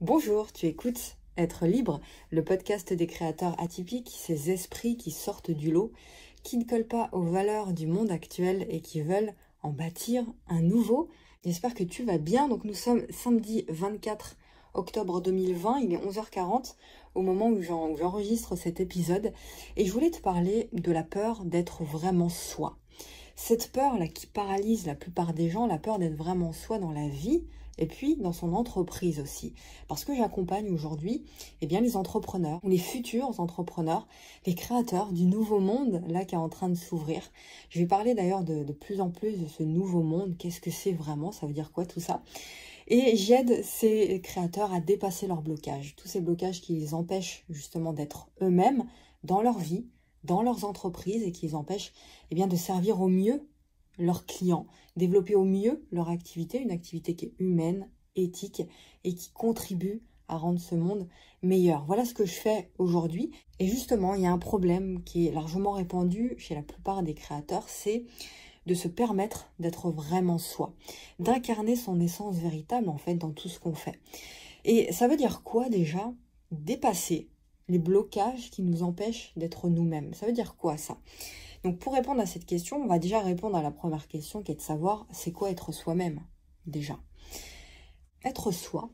Bonjour, tu écoutes Être libre, le podcast des créateurs atypiques, ces esprits qui sortent du lot, qui ne collent pas aux valeurs du monde actuel et qui veulent en bâtir un nouveau. J'espère que tu vas bien. Donc nous sommes samedi 24 octobre 2020, il est 11h40 au moment où j'enregistre cet épisode et je voulais te parler de la peur d'être vraiment soi. Cette peur-là qui paralyse la plupart des gens, la peur d'être vraiment soi dans la vie et puis dans son entreprise aussi. Parce que j'accompagne aujourd'hui les entrepreneurs, les futurs entrepreneurs, les créateurs du nouveau monde là qui est en train de s'ouvrir. Je vais parler d'ailleurs de plus en plus de ce nouveau monde. Qu'est-ce que c'est vraiment? Ça veut dire quoi tout ça? Et j'aide ces créateurs à dépasser leurs blocages. Tous ces blocages qui les empêchent justement d'être eux-mêmes dans leur vie, dans leurs entreprises et qui les empêchent de servir au mieux leurs clients, développer au mieux leur activité, une activité qui est humaine, éthique et qui contribue à rendre ce monde meilleur. Voilà ce que je fais aujourd'hui. Et justement, il y a un problème qui est largement répandu chez la plupart des créateurs, c'est de se permettre d'être vraiment soi, d'incarner son essence véritable en fait dans tout ce qu'on fait. Et ça veut dire quoi déjà? Dépasser les blocages qui nous empêchent d'être nous-mêmes. Ça veut dire quoi ça? Donc pour répondre à cette question, on va déjà répondre à la première question qui est de savoir c'est quoi être soi-même déjà. Être soi,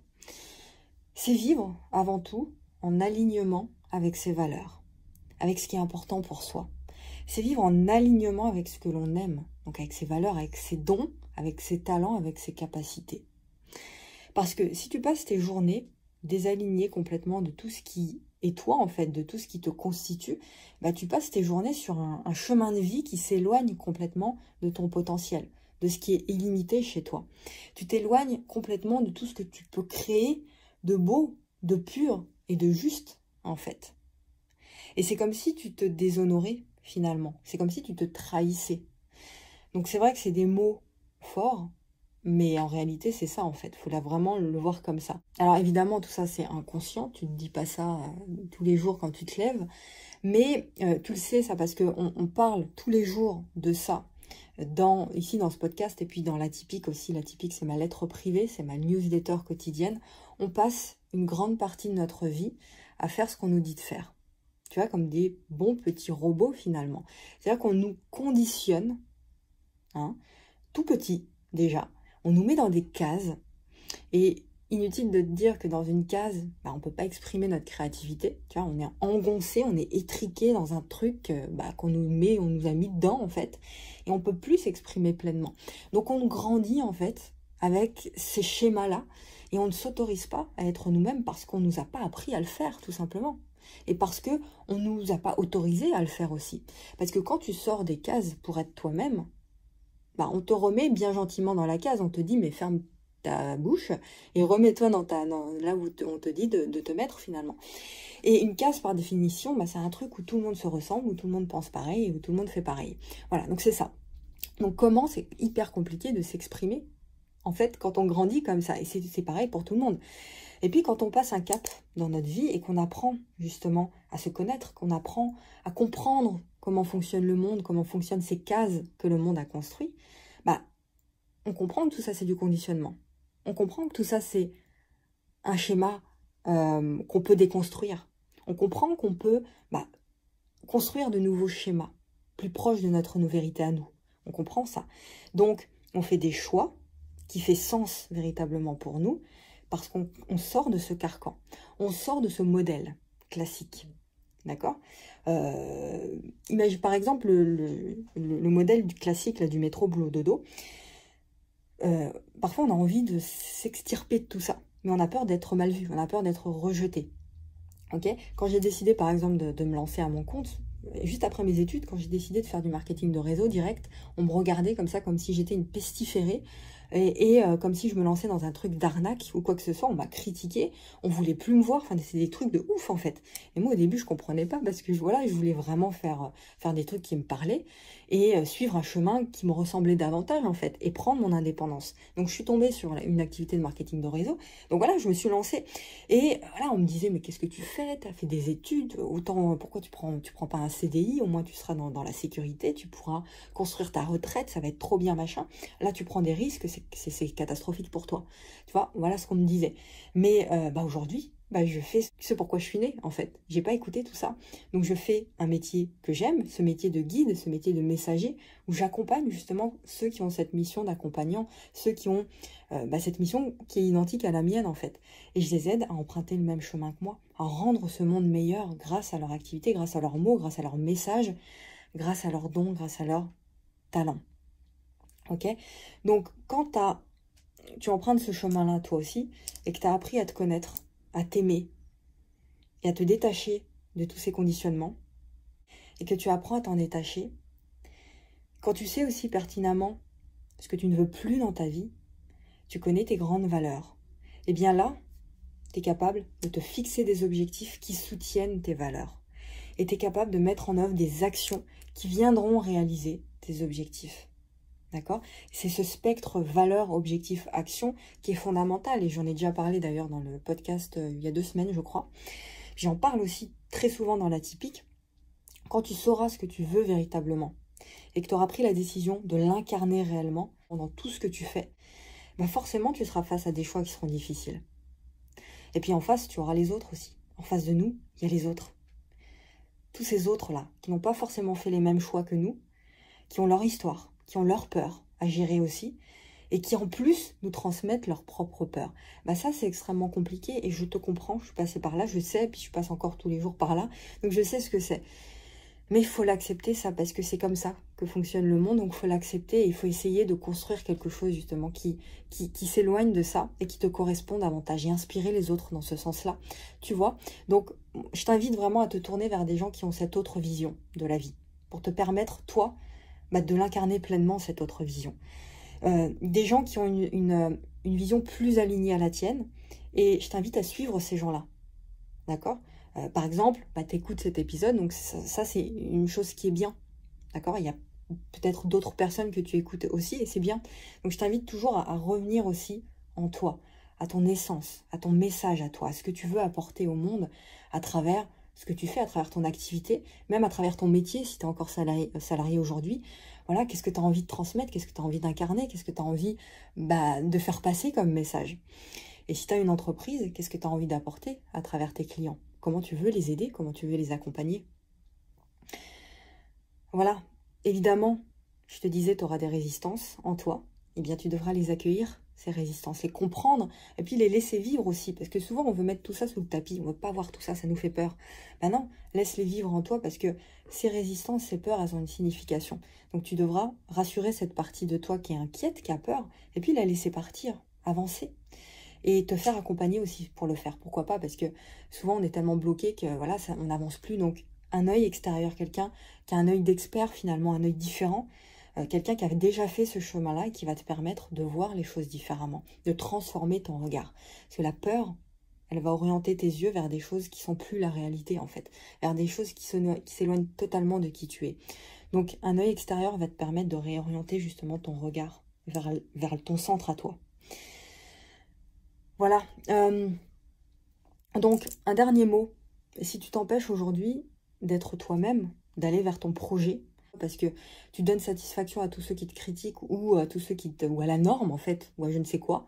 c'est vivre avant tout en alignement avec ses valeurs, avec ce qui est important pour soi. C'est vivre en alignement avec ce que l'on aime, donc avec ses valeurs, avec ses dons, avec ses talents, avec ses capacités. Parce que si tu passes tes journées désalignées complètement de tout ce qui est toi en fait, de tout ce qui te constitue, tu passes tes journées sur un chemin de vie qui s'éloigne complètement de ton potentiel, de ce qui est illimité chez toi. Tu t'éloignes complètement de tout ce que tu peux créer de beau, de pur et de juste en fait. Et c'est comme si tu te déshonorais finalement, c'est comme si tu te trahissais. Donc c'est vrai que c'est des mots forts, mais en réalité, c'est ça en fait. Il faut vraiment le voir comme ça. Alors évidemment, tout ça, c'est inconscient. Tu ne te dis pas ça tous les jours quand tu te lèves. Mais tu le sais, ça, parce qu'on parle tous les jours de ça. Ici, dans ce podcast, et puis dans l'Atypique aussi. L'Atypique, c'est ma lettre privée, c'est ma newsletter quotidienne. On passe une grande partie de notre vie à faire ce qu'on nous dit de faire. Tu vois, comme des bons petits robots finalement. C'est-à-dire qu'on nous conditionne, tout petit déjà. On nous met dans des cases et inutile de te dire que dans une case, on ne peut pas exprimer notre créativité. Tu vois, on est engoncé, on est étriqué dans un truc on nous a mis dedans en fait et on ne peut plus s'exprimer pleinement. Donc on grandit en fait avec ces schémas-là et on ne s'autorise pas à être nous-mêmes parce qu'on ne nous a pas appris à le faire tout simplement. Et parce qu'on ne nous a pas autorisé à le faire aussi. Parce que quand tu sors des cases pour être toi-même, on te remet bien gentiment dans la case, on te dit mais ferme ta bouche et remets-toi là où on te dit de te mettre finalement. Et une case par définition, c'est un truc où tout le monde se ressemble, où tout le monde pense pareil et où tout le monde fait pareil. Voilà, donc c'est ça. Donc comment c'est hyper compliqué de s'exprimer en fait quand on grandit comme ça, et c'est pareil pour tout le monde. Et puis quand on passe un cap dans notre vie et qu'on apprend justement à se connaître, qu'on apprend à comprendre comment fonctionne le monde, comment fonctionnent ces cases que le monde a construit, on comprend que tout ça c'est du conditionnement. On comprend que tout ça c'est un schéma qu'on peut déconstruire. On comprend qu'on peut construire de nouveaux schémas plus proches de notre vérité à nous. On comprend ça. Donc on fait des choix qui fait sens véritablement pour nous, parce qu'on sort de ce carcan, on sort de ce modèle classique, d'accord? Imagine par exemple le modèle classique là, du métro boulot dodo. Parfois on a envie de s'extirper de tout ça, mais on a peur d'être mal vu, on a peur d'être rejeté. Okay, quand j'ai décidé par exemple de me lancer à mon compte, juste après mes études, quand j'ai décidé de faire du marketing de réseau direct, on me regardait comme ça, comme si j'étais une pestiférée. Et comme si je me lançais dans un truc d'arnaque ou quoi que ce soit, on m'a critiqué, on voulait plus me voir, enfin c'est des trucs de ouf en fait. Et moi au début je comprenais pas parce que je voulais vraiment faire des trucs qui me parlaient et suivre un chemin qui me ressemblait davantage en fait et prendre mon indépendance. Donc je suis tombée sur une activité de marketing de réseau, donc voilà, je me suis lancée et voilà, on me disait mais qu'est-ce que tu fais? Tu as fait des études, autant pourquoi tu prends pas un CDI, au moins tu seras dans la sécurité, tu pourras construire ta retraite, ça va être trop bien machin. Là tu prends des risques, c'est catastrophique pour toi. Tu vois, voilà ce qu'on me disait. Mais aujourd'hui, je fais ce pourquoi je suis née, en fait. J'ai pas écouté tout ça. Donc je fais un métier que j'aime, ce métier de guide, ce métier de messager, où j'accompagne justement ceux qui ont cette mission d'accompagnant, ceux qui ont cette mission qui est identique à la mienne, en fait. Et je les aide à emprunter le même chemin que moi, à rendre ce monde meilleur grâce à leur activité, grâce à leurs mots, grâce à leurs messages, grâce à leurs dons, grâce à leurs talents. Ok? Donc, quand tu empruntes ce chemin-là, toi aussi, et que tu as appris à te connaître, à t'aimer et à te détacher de tous ces conditionnements, et que tu apprends à t'en détacher, quand tu sais aussi pertinemment ce que tu ne veux plus dans ta vie, tu connais tes grandes valeurs, et bien là, tu es capable de te fixer des objectifs qui soutiennent tes valeurs. Et tu es capable de mettre en œuvre des actions qui viendront réaliser tes objectifs. D'accord? C'est ce spectre valeur, objectif, action qui est fondamental. Et j'en ai déjà parlé d'ailleurs dans le podcast il y a 2 semaines, je crois. J'en parle aussi très souvent dans l'Atypique. Quand tu sauras ce que tu veux véritablement et que tu auras pris la décision de l'incarner réellement dans tout ce que tu fais, forcément tu seras face à des choix qui seront difficiles. Et puis en face, tu auras les autres aussi. En face de nous, il y a les autres. Tous ces autres-là, qui n'ont pas forcément fait les mêmes choix que nous, qui ont leur histoire, qui ont leur peur à gérer aussi, et qui en plus nous transmettent leur propre peur. Ça, c'est extrêmement compliqué, et je te comprends, je suis passée par là, je sais, puis je passe encore tous les jours par là, donc je sais ce que c'est. Mais il faut l'accepter, ça, parce que c'est comme ça que fonctionne le monde, donc il faut l'accepter, et il faut essayer de construire quelque chose, justement, qui s'éloigne de ça, et qui te correspond davantage, et inspirer les autres dans ce sens-là, tu vois. Donc, je t'invite vraiment à te tourner vers des gens qui ont cette autre vision de la vie, pour te permettre, toi, de l'incarner pleinement, cette autre vision. Des gens qui ont une vision plus alignée à la tienne, et je t'invite à suivre ces gens-là, d'accord ? Par exemple, tu écoutes cet épisode, donc ça c'est une chose qui est bien, d'accord ? Il y a peut-être d'autres personnes que tu écoutes aussi, et c'est bien. Donc je t'invite toujours à revenir aussi en toi, à ton essence, à ton message à toi, à ce que tu veux apporter au monde à travers ce que tu fais, à travers ton activité, même à travers ton métier, si tu es encore salarié aujourd'hui. Voilà, qu'est-ce que tu as envie de transmettre, qu'est-ce que tu as envie d'incarner, qu'est-ce que tu as envie de faire passer comme message. Et si tu as une entreprise, qu'est-ce que tu as envie d'apporter à travers tes clients ? Comment tu veux les aider, comment tu veux les accompagner. Voilà, évidemment, je te disais, tu auras des résistances en toi. Eh bien, tu devras les accueillir, ces résistances, les comprendre, et puis les laisser vivre aussi. Parce que souvent, on veut mettre tout ça sous le tapis, on ne veut pas voir tout ça, ça nous fait peur. Non, laisse-les vivre en toi, parce que ces résistances, ces peurs, elles ont une signification. Donc, tu devras rassurer cette partie de toi qui est inquiète, qui a peur, et puis la laisser partir, avancer. Et te faire accompagner aussi pour le faire. Pourquoi pas? Parce que souvent, on est tellement bloqué que voilà, on n'avance plus. Donc, un œil extérieur, quelqu'un qui a un œil d'expert finalement, un œil différent, quelqu'un qui a déjà fait ce chemin-là et qui va te permettre de voir les choses différemment, de transformer ton regard. Parce que la peur, elle va orienter tes yeux vers des choses qui sont plus la réalité en fait, vers des choses qui s'éloignent totalement de qui tu es. Donc, un œil extérieur va te permettre de réorienter justement ton regard vers ton centre à toi. Voilà. Donc, un dernier mot. Si tu t'empêches aujourd'hui d'être toi-même, d'aller vers ton projet, parce que tu donnes satisfaction à tous ceux qui te critiquent ou à tous ceux ou à la norme en fait, ou à je ne sais quoi,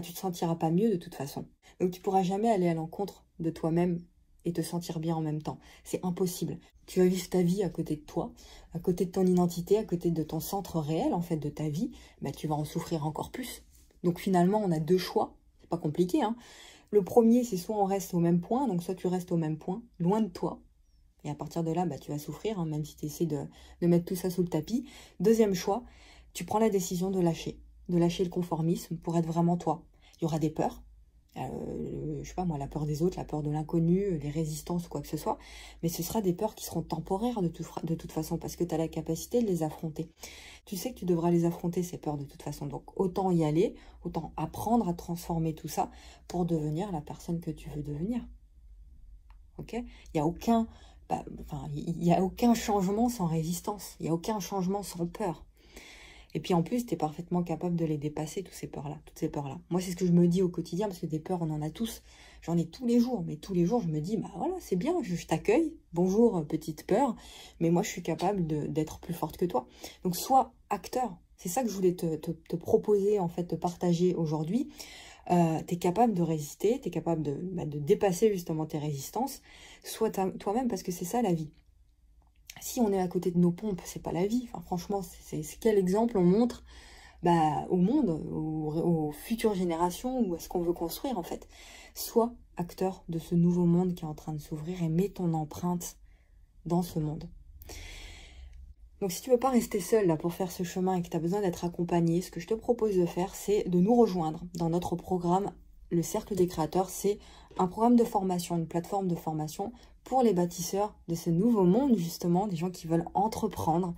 tu te sentiras pas mieux de toute façon. Donc, tu pourras jamais aller à l'encontre de toi-même et te sentir bien en même temps. C'est impossible. Tu vas vivre ta vie à côté de toi, à côté de ton identité, à côté de ton centre réel en fait de ta vie, tu vas en souffrir encore plus. Donc finalement, on a 2 choix. Pas compliqué, hein. Le premier, c'est soit on reste au même point, donc soit tu restes au même point, loin de toi, et à partir de là, tu vas souffrir, hein, même si tu essaies de mettre tout ça sous le tapis. Deuxième choix, tu prends la décision de lâcher le conformisme pour être vraiment toi. Il y aura des peurs, je sais pas moi, la peur des autres, la peur de l'inconnu, les résistances ou quoi que ce soit, mais ce sera des peurs qui seront temporaires de toute façon, parce que tu as la capacité de les affronter. Tu sais que tu devras les affronter, ces peurs, de toute façon, donc autant y aller, autant apprendre à transformer tout ça pour devenir la personne que tu veux devenir. Ok ? Il n'y a aucun changement sans résistance, il n'y a aucun changement sans peur. Et puis en plus, tu es parfaitement capable de les dépasser, toutes ces peurs-là. Moi, c'est ce que je me dis au quotidien, parce que des peurs, on en a tous. J'en ai tous les jours, mais tous les jours, je me dis, voilà, c'est bien, je t'accueille. Bonjour, petite peur. Mais moi, je suis capable d'être plus forte que toi. Donc, sois acteur C'est ça que je voulais te proposer, en fait, te partager aujourd'hui. Tu es capable de résister, tu es capable de dépasser justement tes résistances. Sois toi-même, parce que c'est ça la vie. Si on est à côté de nos pompes, c'est pas la vie. Enfin, franchement, c'est quel exemple on montre au monde, aux futures générations, ou à ce qu'on veut construire en fait. Sois acteur de ce nouveau monde qui est en train de s'ouvrir et mets ton empreinte dans ce monde. Donc si tu veux pas rester seul là pour faire ce chemin et que tu as besoin d'être accompagné, ce que je te propose de faire, c'est de nous rejoindre dans notre programme Le Cercle des Créateurs. C'est un programme de formation, une plateforme de formation pour les bâtisseurs de ce nouveau monde, justement, des gens qui veulent entreprendre.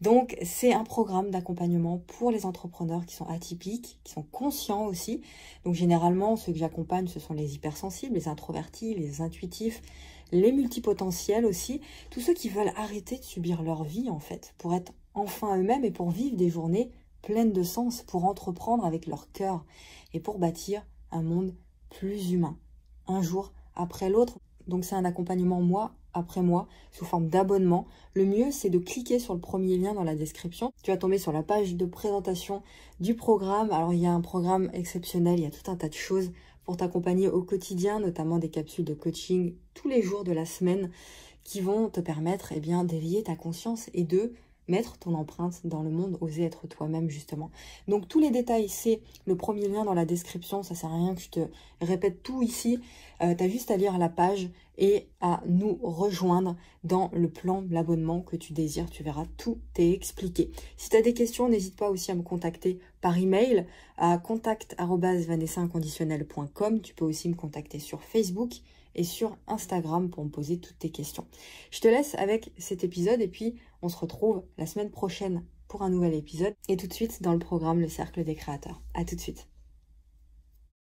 Donc c'est un programme d'accompagnement pour les entrepreneurs qui sont atypiques, qui sont conscients aussi. Donc généralement, ceux que j'accompagne, ce sont les hypersensibles, les introvertis, les intuitifs, les multipotentiels aussi, tous ceux qui veulent arrêter de subir leur vie en fait, pour être enfin eux-mêmes et pour vivre des journées pleines de sens, pour entreprendre avec leur cœur et pour bâtir un monde plus humain, un jour après l'autre. Donc c'est un accompagnement mois après mois, sous forme d'abonnement. Le mieux, c'est de cliquer sur le premier lien dans la description. Tu vas tomber sur la page de présentation du programme. Alors il y a un programme exceptionnel, il y a tout un tas de choses pour t'accompagner au quotidien, notamment des capsules de coaching tous les jours de la semaine qui vont te permettre d'éveiller ta conscience et de mettre ton empreinte dans le monde, oser être toi-même justement. Donc tous les détails, c'est le premier lien dans la description, ça sert à rien que je te répète tout ici, tu as juste à lire la page et à nous rejoindre dans le plan de l'abonnement que tu désires, tu verras, tout est expliqué. Si tu as des questions, n'hésite pas aussi à me contacter par email à contact@vanessainconditionnel.com. Tu peux aussi me contacter sur Facebook et sur Instagram pour me poser toutes tes questions. Je te laisse avec cet épisode et puis on se retrouve la semaine prochaine pour un nouvel épisode et tout de suite dans le programme Le Cercle des Créateurs. À tout de suite.